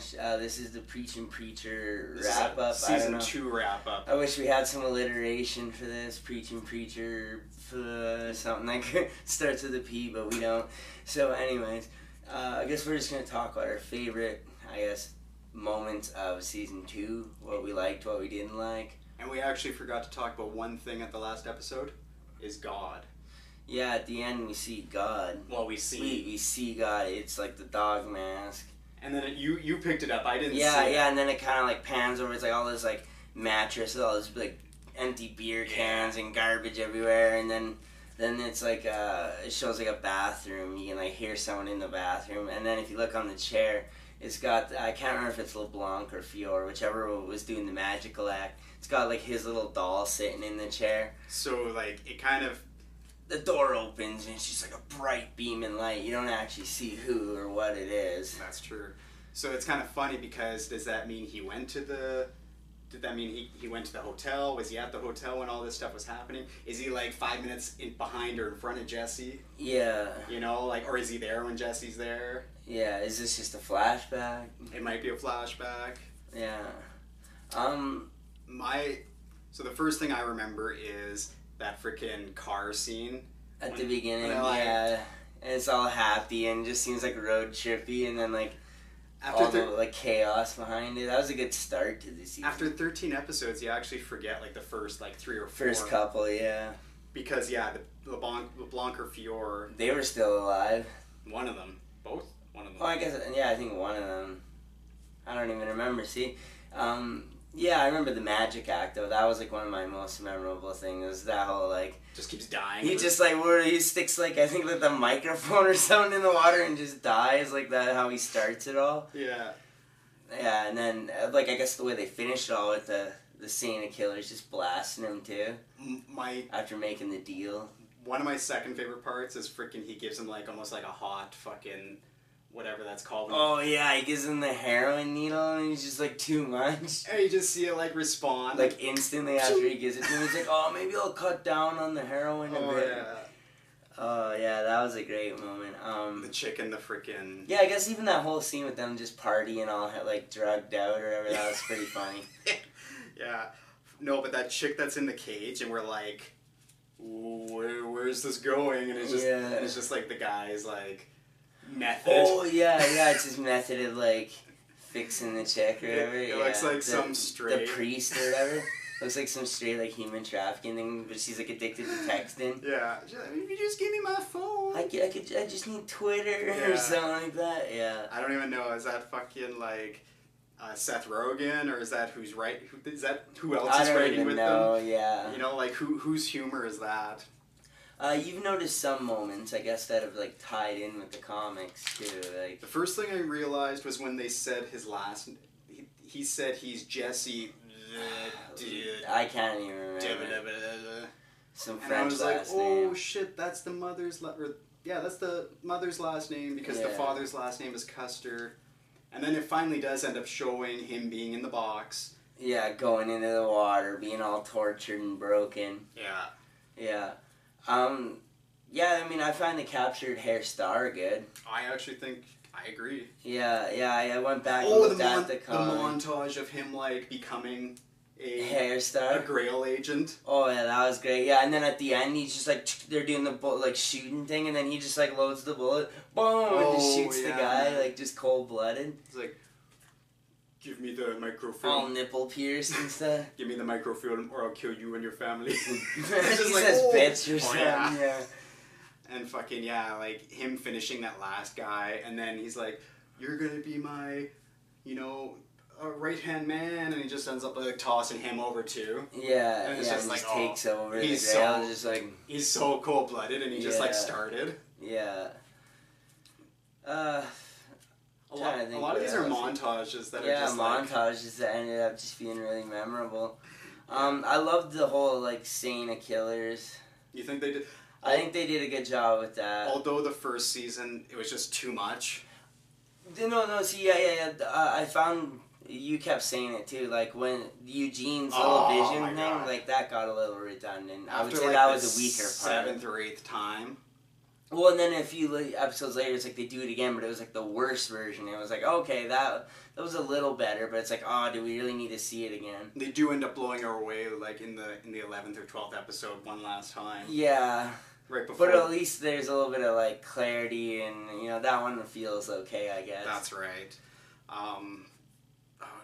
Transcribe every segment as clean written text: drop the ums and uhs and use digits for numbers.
Smash. This is the Preachin' Preacher wrap-up. Season 2 wrap-up. I wish we had some alliteration for this. Preachin' Preacher, something like starts with a P, but we don't. So anyways, I guess we're just going to talk about our favorite, moments of Season 2, what we liked, what we didn't like. And we actually forgot to talk about one thing at the last episode, is God. Yeah, at the end we see God. Well, we see God. It's like the dog mask. And then you picked it up. I didn't see it. Yeah, and then it kind of like pans over. It's like all this like mattress, all this like empty beer cans and garbage everywhere. And then it's like it shows like a bathroom. You can like hear someone in the bathroom. And then if you look on the chair, it's got, I can't remember if it's LeBlanc or Fior, whichever was doing the magical act. It's got like his little doll sitting in the chair. So like it kind of, the door opens and it's just like a bright beaming light. You don't actually see who or what it is. That's true. So it's kind of funny because does that mean he went to the... Did that mean he went to the hotel? Was he at the hotel when all this stuff was happening? Is he like 5 minutes behind or in front of Jesse? Yeah. You know, like, or is he there when Jesse's there? Yeah, is this just a flashback? It might be a flashback. Yeah. So the first thing I remember is that freaking car scene. At the beginning, yeah. And it's all happy and just seems like road trippy, and then like all the like chaos behind it. That was a good start to the season. After 13 episodes, you actually forget like the first like 3 or 4. First couple, yeah. Because the LeBlanc or Fior, they were still alive. One of them, both. One of them. Oh, I think one of them. I don't even remember. See, yeah, I remember the magic act though. That was like one of my most memorable things. Was that whole like just keeps dying. He just like he sticks like I think with a microphone or something in the water and just dies like that. How he starts it all. Yeah. Yeah, and then like I guess the way they finished it all with the Santa killers just blasting him too. After making the deal. One of my second favorite parts is freaking he gives him like almost like a hot fucking whatever that's called. Oh yeah, he gives him the heroin needle and he's just like too much. And you just see it like respond. Like instantly after he gives it to him, he's like, oh maybe I'll cut down on the heroin a bit. Yeah. Oh yeah, that was a great moment. The chicken, the freaking... Yeah, I guess even that whole scene with them just partying all like drugged out or whatever, that was pretty funny. Yeah. No, but that chick that's in the cage and we're like, where's this going? And it's just like the guy's like method. Oh yeah, it's his method of like fixing the chick or whatever. It looks like some straight... The priest or whatever. Looks like some straight like human trafficking thing, but she's like addicted to texting. Yeah. She's like, you just give me my phone. I just need Twitter or something like that. Yeah. I don't even know. Is that fucking like Seth Rogen or is that who else is writing with them? I don't even know. Yeah. You know, like whose humor is that? You've noticed some moments, I guess, that have like tied in with the comics too. Like the first thing I realized was when they said his last. He said he's Jesse. Dude. I can't even remember. Some French and I was like, last name. Oh shit, that's the mother's that's the mother's last name because the father's last name is Custer. And then it finally does end up showing him being in the box. Yeah, going into the water, being all tortured and broken. Yeah. Yeah. Yeah, I mean, I find the captured Hair Star good. I actually think I agree. Yeah, I went back and looked at the montage of him like becoming a Hair Star, a Grail agent. Oh yeah, that was great. Yeah, and then at the end, he's just like they're doing the like shooting thing, and then he just like loads the bullet, boom, and just shoots the guy like just cold blooded. It's like, give me the microfilm. All nipple pierced and stuff. Give me the microfilm, or I'll kill you and your family. He says bitch or something. Yeah. And fucking like him finishing that last guy, and then he's like, "You're gonna be my, right-hand man," and he just ends up like tossing him over too. Yeah, and it's just like takes over. He's so cold-blooded, and he just like started. Yeah. A lot of these are montages that are just montages that ended up just being really memorable. I loved the whole like Santa killers. You think they did? I think they did a good job with that. Although the first season, it was just too much. No, see, yeah. I found, you kept saying it too, like when Eugene's little vision thing, like that got a little redundant. I would say that was a weaker part. 7th or 8th time. Well, and then a few episodes later, it's like they do it again, but it was like the worst version. It was like, okay, that was a little better, but it's like, oh, do we really need to see it again? They do end up blowing her away, like in the 11th or 12th episode one last time. Yeah. Right before. But at least there's a little bit of like clarity, and that one feels okay, I guess. That's right. Oh,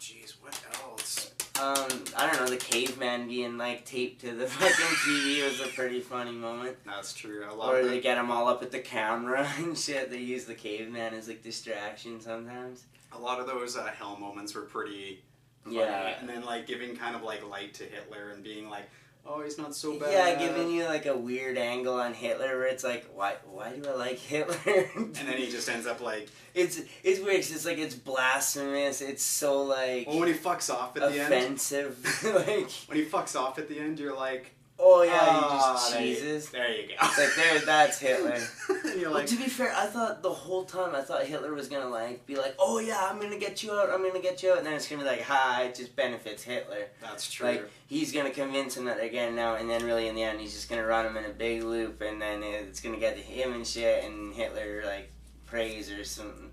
jeez, what else? I don't know, the caveman being like taped to the fucking TV was a pretty funny moment. That's true. Or they get them all up at the camera and shit. They use the caveman as like distraction sometimes. A lot of those hell moments were pretty funny. Yeah. And then like giving kind of like light to Hitler and being like, oh, he's not so bad. Yeah, giving you like a weird angle on Hitler where it's like, why do I like Hitler? And then he just ends up like... It's weird 'cause it's like, it's blasphemous. It's so like... Well, when he fucks off at the end... Offensive. Like... When he fucks off at the end, you're like... Oh yeah, he just cheeses. There you go. It's like, that's Hitler. And you're Well, like... to be fair, I thought the whole time, Hitler was gonna like, be like, oh yeah, I'm gonna get you out, and then it's gonna be like, it just benefits Hitler. That's true. Like, he's gonna convince him that they're getting out, and then really in the end, he's just gonna run him in a big loop, and then it's gonna get to him and shit, and Hitler, like, prays or something.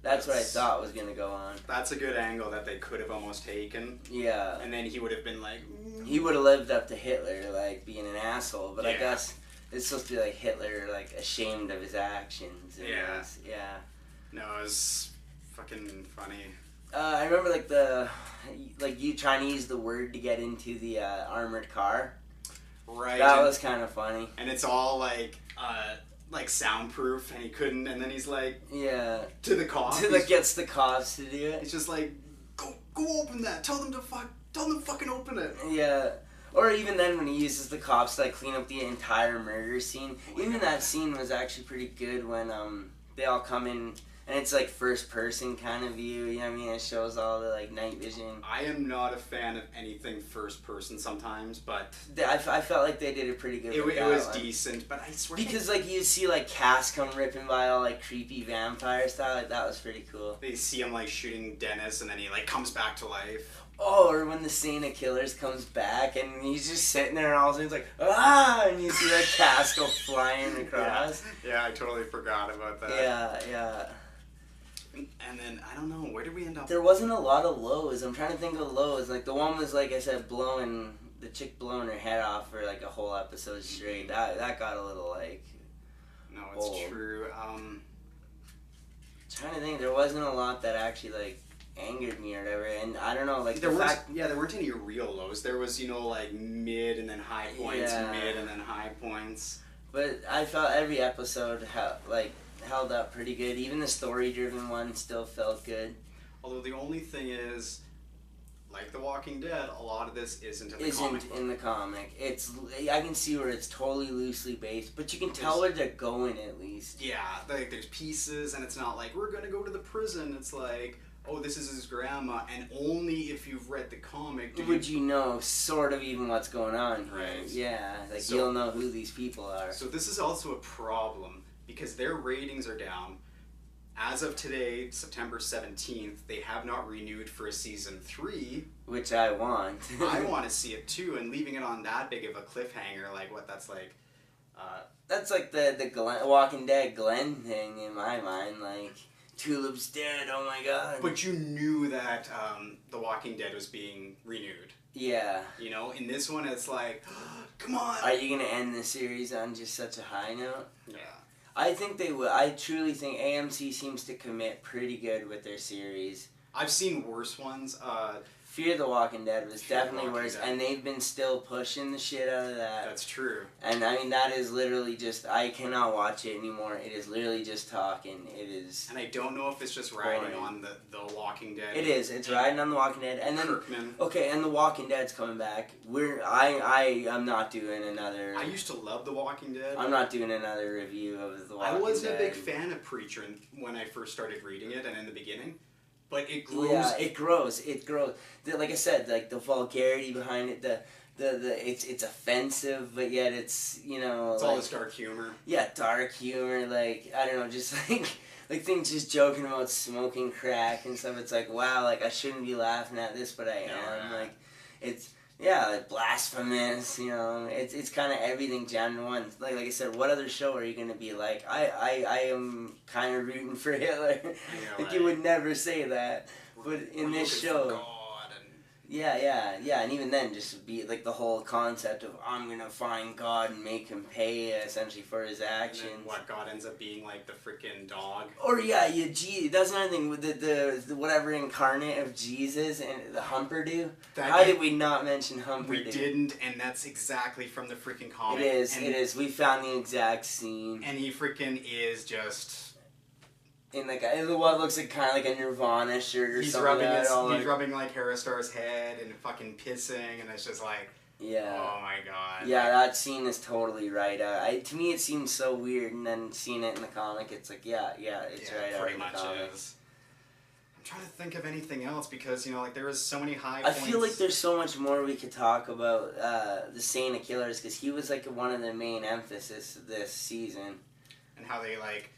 That's what I thought was gonna go on. That's a good angle that they could have almost taken. Yeah. And then he would have been like... He would have lived up to Hitler, like, being an asshole, but I Yeah. guess it's supposed to be like Hitler, like, ashamed of his actions. And Yeah. Yeah. No, it was fucking funny. I remember, like, you trying to use the word to get into the armored car. Right. That was kind of funny. And it's all, like soundproof, and he couldn't, and then he's like... Yeah. To the cops. Gets the cops to do it. It's just like, go open that. Tell them to fucking open it. Yeah. Or even then when he uses the cops to, like, clean up the entire murder scene. Even that scene was actually pretty good when they all come in, and it's like first person kind of view, you know what I mean? It shows all the like night vision. I am not a fan of anything first person sometimes, but... I felt like they did it pretty good. It with that was one. decent, but I swear... Because like you see like Cass come ripping by all like creepy vampire style, like that was pretty cool. They see him like shooting Dennis, and then he like comes back to life. Oh, or when the Saint of Killers comes back and he's just sitting there and all of a sudden he's like, ah! And you see like Cass go flying across. Yeah, I totally forgot about that. Yeah. And then, I don't know, where did we end up? There wasn't a lot of lows. I'm trying to think of lows. Like the one was, like I said, the chick blowing her head off for like a whole episode straight. That got a little like... No, it's old. true. Trying to think, there wasn't a lot that actually like angered me or whatever, and I don't know, like there weren't any real lows. There was, like mid and then high points, mid and then high points. But I felt every episode held up pretty good. Even the story-driven one still felt good. Although the only thing is, like The Walking Dead, a lot of this isn't in the comic. It's I can see where it's totally loosely based, but you can tell where they're going at least. Yeah, like there's pieces, and it's not like we're gonna go to the prison. It's like, oh, this is his grandma, and only if you've read the comic would you know sort of even what's going on here. Right. Yeah, like you'll know who these people are. So this is also a problem because their ratings are down. As of today, September 17th, they have not renewed for a season 3. Which I want. I want to see it too, and leaving it on that big of a cliffhanger, like what that's like... That's like the Walking Dead Glenn thing in my mind, like... Tulip's dead, oh my god. But you knew that The Walking Dead was being renewed. Yeah. In this one it's like, come on! Are you going to end the series on just such a high note? Yeah. I think they will. I truly think AMC seems to commit pretty good with their series. I've seen worse ones. Fear the Walking Dead was definitely worse, and they've been still pushing the shit out of that. That's true. And I mean, that is literally just, I cannot watch it anymore. It is literally just talking. It is... And I don't know if it's just riding on the Walking Dead. It is. It's riding on the Walking Dead. And then, Kirkman. Okay, and the Walking Dead's coming back. I'm not doing another... I used to love the Walking Dead. I'm not doing another review of the Walking Dead. I wasn't a big fan of Preacher when I first started reading it and in the beginning. But it grows. Yeah, it grows. Like I said, like the vulgarity behind it, it's offensive, but yet it's it's all this dark humor. Yeah, dark humor. Like I don't know, just like things just joking about smoking crack and stuff. It's like wow, like I shouldn't be laughing at this, but I am. Like Yeah, like blasphemous, you know. It's kind of everything Gen 1. Like I said, what other show are you going to be like? I am kind of rooting for Hitler. Like, you would never say that. But in this show... Yeah, and even then, just be like the whole concept of I'm gonna find God and make him pay essentially for his actions. And then what, God ends up being like the freaking dog? Or that's another thing with the whatever incarnate of Jesus and the Humperdew. How did we not mention Humperdew? We didn't, and that's exactly from the freaking comic. It is. We found the exact scene. And he freaking is just... in what looks like kind of like a Nirvana shirt or something. He's rubbing like Harry Starr's head and fucking pissing, and it's just like, yeah. Oh my god. Yeah, that scene is totally right. To me, it seems so weird, and then seeing it in the comic, it's like, yeah, it's right out in the comic. Is. I'm trying to think of anything else because like there was so many high. I feel like there's so much more we could talk about the Saint of Killers because he was like one of the main emphasis this season, and how they like.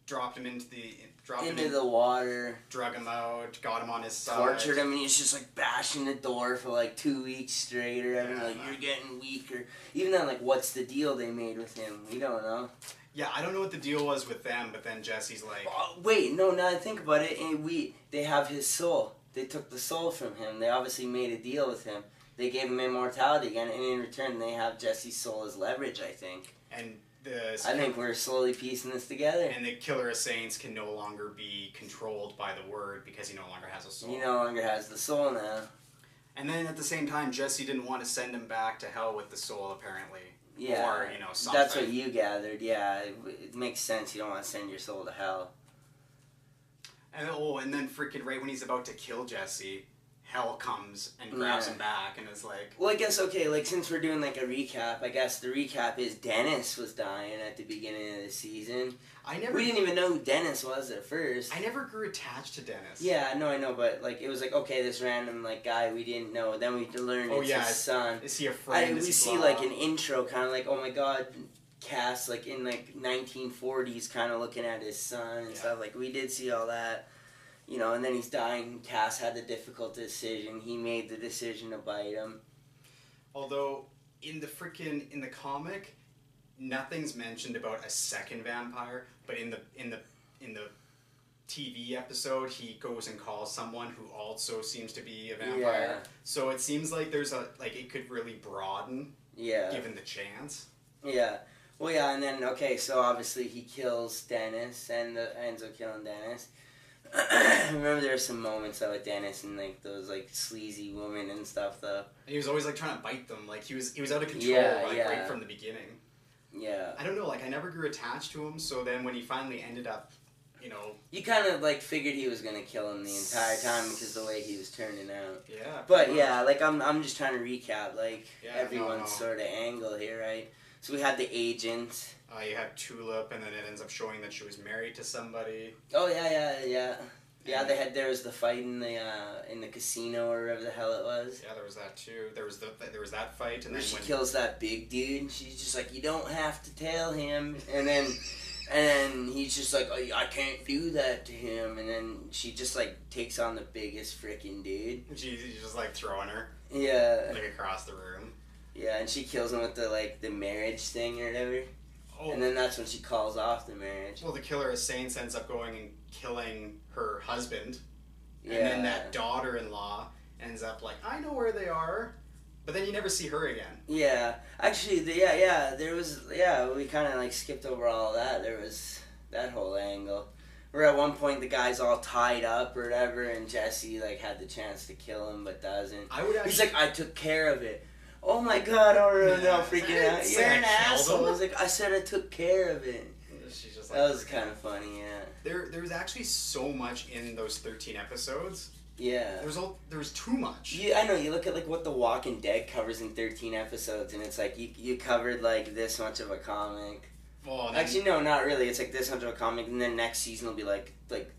Dropped him into the water. Drug him out. Got him on his side. Tortured him, and he's just like bashing the door for like 2 weeks straight, or whatever. Like, you're getting weaker. Even then, like, what's the deal they made with him? We don't know. Yeah, I don't know what the deal was with them, but then Jesse's like, wait, no. Now I think about it, and they have his soul. They took the soul from him. They obviously made a deal with him. They gave him immortality again, and in return, they have Jesse's soul as leverage. I think. And. I think we're slowly piecing this together. And the Killer of Saints can no longer be controlled by the Word because he no longer has a soul. He no longer has the soul now. And then at the same time, Jesse didn't want to send him back to hell with the soul, apparently. Yeah. Or, something. That's what you gathered, yeah. It makes sense. You don't want to send your soul to hell. And then freaking right when he's about to kill Jesse... Hell comes and grabs him back and is like... Well, I guess, okay, like, since we're doing, like, a recap, I guess the recap is Dennis was dying at the beginning of the season. We didn't even know who Dennis was at first. I never grew attached to Dennis. Yeah, no, I know, but, like, it was like, okay, this random, like, guy we didn't know. Then we learned it's his son. Is he a friend? We see, like, an intro, kind of like, oh my god, cast, like, in, like, 1940s, kind of looking at his son and stuff. Like, we did see all that. And then he's dying. Cass had the difficult decision. He made the decision to bite him. Although, in the comic, nothing's mentioned about a second vampire. But in the TV episode, he goes and calls someone who also seems to be a vampire. Yeah. So it seems like it could really broaden. Yeah. Given the chance. Yeah. Well, yeah, and then so obviously he kills Dennis and ends up killing Dennis. I remember there were some moments though with Dennis and like those like sleazy women and stuff though. And he was always like trying to bite them, like he was out of control right from the beginning. Yeah. I don't know, like I never grew attached to him, so then when he finally ended up, you kind of like figured he was gonna kill him the entire time because the way he was turning out. Yeah. But yeah, like I'm just trying to recap like everyone's sort of angle here, right? So we had the agent. You had Tulip, and then it ends up showing that she was married to somebody. Oh yeah. Yeah, there was the fight in the casino or wherever the hell it was. Yeah, there was that too. There was that fight, and where then she kills that big dude. She's just like, you don't have to tell him, and then he's just like, oh, I can't do that to him, and then she just like takes on the biggest freaking dude. She's just like throwing her. Yeah. Like across the room. Yeah, and she kills him with the marriage thing or whatever. Oh. And then that's when she calls off the marriage. Well, the Killer of Saints ends up going and killing her husband. Yeah. And then that daughter-in-law ends up like, I know where they are. But then you never see her again. Yeah. Actually, there was, we kind of like skipped over all that. There was that whole angle. Where at one point the guy's all tied up or whatever, and Jesse like had the chance to kill him but doesn't. He's like, I took care of it. Oh my god, no, freaking out. You're an asshole. I was like, I said I took care of it. She's just like, that was kind of funny, yeah. There was actually so much in those 13 episodes. Yeah. There was too much. Yeah, I know. You look at like what The Walking Dead covers in 13 episodes, and it's like you covered like this much of a comic. Well, actually, no, not really. It's like this much of a comic, and then next season will be like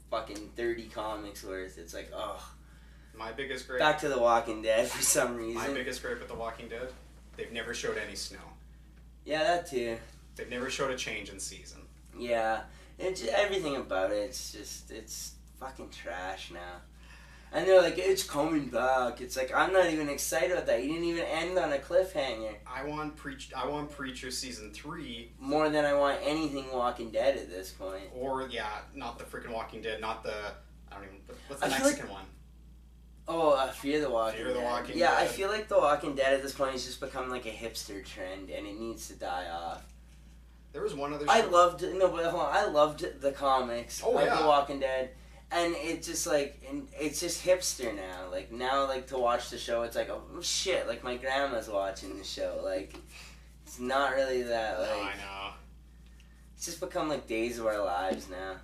fucking 30 comics worth. It's like, ugh. My biggest gripe... Back to The Walking Dead for some reason. My biggest gripe with The Walking Dead, they've never showed any snow. Yeah, that too. They've never showed a change in season. Yeah. Everything about it, it's fucking trash now. And they're like, it's coming back. It's like, I'm not even excited about that. You didn't even end on a cliffhanger. I want Preacher season 3 more than I want anything Walking Dead at this point. Or not the freaking Walking Dead, not the I don't even what's the Mexican one? Oh, Fear the Walking Dead. The Walking yeah, Dead. I feel like The Walking Dead at this point has just become like a hipster trend, and it needs to die off. There was one other. I loved the comics of The Walking Dead. And it's just like, it's just hipster now. Like, now, like, to watch the show, it's like, oh, shit, like, my grandma's watching the show. Like, it's not really that, like... No, I know. It's just become, like, Days of Our Lives now.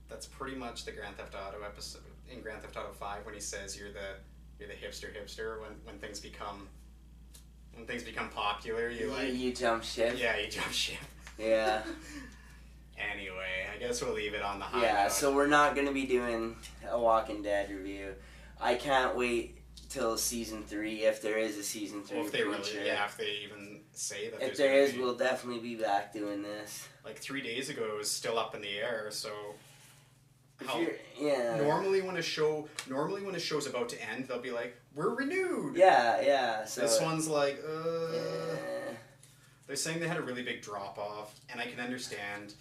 That's pretty much the Grand Theft Auto episode, in Grand Theft Auto 5, when he says you're the hipster, when things become popular, you jump ship. Yeah, you jump ship. Yeah. Anyway, I guess we'll leave it on the high note. note. So we're not going to be doing a Walking Dead review. I can't wait till season 3, if there is a season 3. Well, if they even say that. If there is, we'll definitely be back doing this. Like 3 days ago, it was still up in the air. So. Yeah. Normally, when a show's about to end, they'll be like, "We're renewed." Yeah. So this one's like, Yeah. They're saying they had a really big drop off, and I can understand.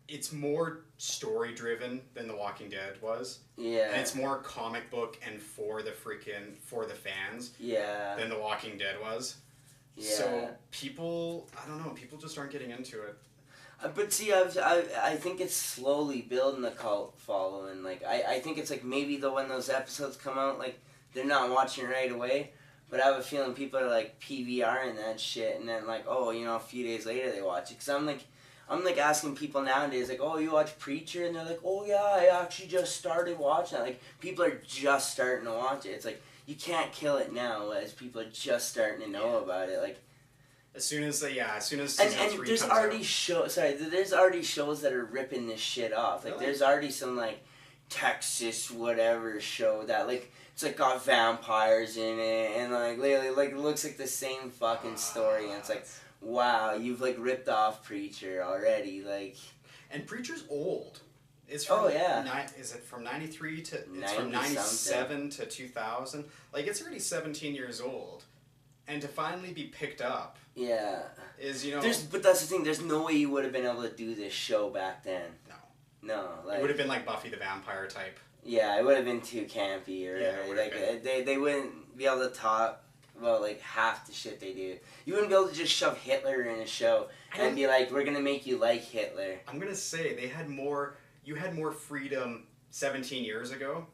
It's more story driven than The Walking Dead was. Yeah. And it's more comic book and for the fans. Yeah. Than The Walking Dead was. Yeah. So people just aren't getting into it. But see, I think it's slowly building a cult following. Like, I think it's like maybe when those episodes come out, like, they're not watching it right away. But I have a feeling people are like PVRing that shit, and then like, oh, a few days later they watch it. Cause I'm like asking people nowadays, like, oh, you watch Preacher? And they're like, oh yeah, I actually just started watching it. Like, people are just starting to watch it. It's like, you can't kill it now as people are just starting to know about it. Like, as soon as season 3 there's comes already out. There's already shows that are ripping this shit off. Like, really? There's already some like Texas whatever show that like it's like got vampires in it, and like lately like it looks like the same fucking story, and it's like, wow, you've like ripped off Preacher already, like. And Preacher's old. It's from is it from 93 to it's from 97 to 2000? Like, it's already 17 years old. And to finally be picked up. Yeah. Is, but that's the thing, there's no way you would have been able to do this show back then. No, like. It would have been like Buffy the Vampire type. Yeah, it would have been too campy, or they wouldn't be able to talk about like half the shit they do. You wouldn't be able to just shove Hitler in a show and be like, we're gonna make you like Hitler. I'm gonna say you had more freedom 17 years ago.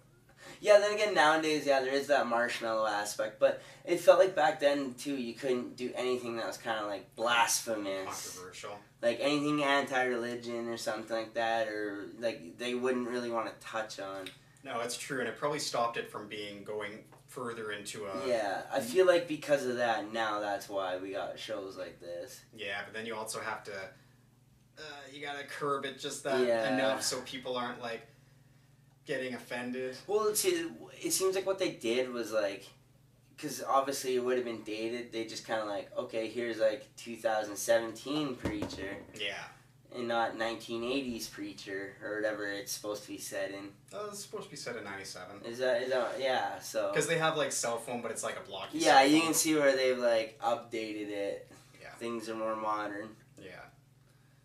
Yeah, then again, nowadays, there is that marshmallow aspect, but it felt like back then, too, you couldn't do anything that was kind of, like, blasphemous. Controversial. Like, anything anti-religion or something like that, or, like, they wouldn't really want to touch on. No, it's true, and it probably stopped it from going further into a... Yeah, I feel like because of that, now that's why we got shows like this. Yeah, but then you also have to... you gotta curb it just that enough so people aren't, like... getting offended. Well, see, it seems like what they did was like, because obviously it would have been dated. They just kind of like, okay, here's like 2017 Preacher. Yeah. And not 1980s Preacher or whatever it's supposed to be set in. Oh, it's supposed to be set in 97. Is that yeah? So. Because they have like cell phone, but it's like a blocky. Yeah, you can see where they've like updated it. Yeah. Things are more modern. Yeah.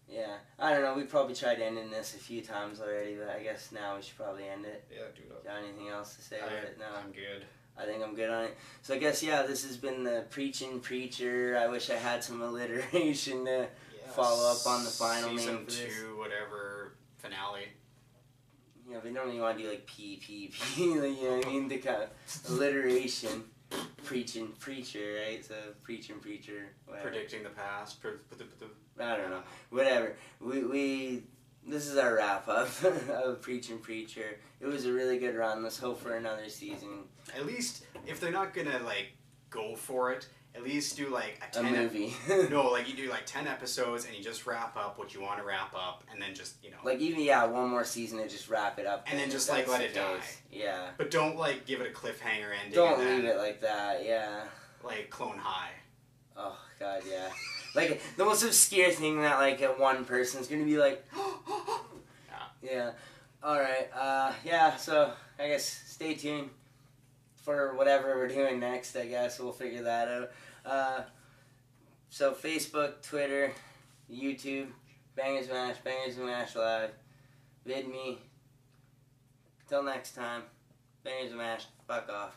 Yeah, I don't know. We probably tried ending this a few times already, but I guess now we should probably end it. Yeah, do it. Got anything else to say about it? No, I'm good. I think I'm good on it. So I guess this has been the Preaching Preacher. I wish I had some alliteration to follow up on the final Season name for this. Season 2, whatever, finale. Yeah, they normally want to do like PPP, like, you know what I mean? The kind of alliteration. Preaching Preacher, right? So Preaching Preacher, whatever. Predicting the past. I don't know. Whatever. We this is our wrap up of Preaching Preacher. It was a really good run. Let's hope for another season. At least if they're not gonna like go for it, at least do like a movie. No, like you do like 10 episodes and you just wrap up what you want to wrap up, and then just like even one more season to just wrap it up. And then just like let it die. Yeah. But don't like give it a cliffhanger ending. Don't leave it like that. Yeah. Like Clone High. Oh God, yeah. Like the most obscure thing that like one person's gonna be like, yeah. Alright, yeah, so I guess stay tuned for whatever we're doing next, I guess. We'll figure that out. So Facebook, Twitter, YouTube, Bangers Mash Live, VidMe. Till next time, Bangers Mash, fuck off.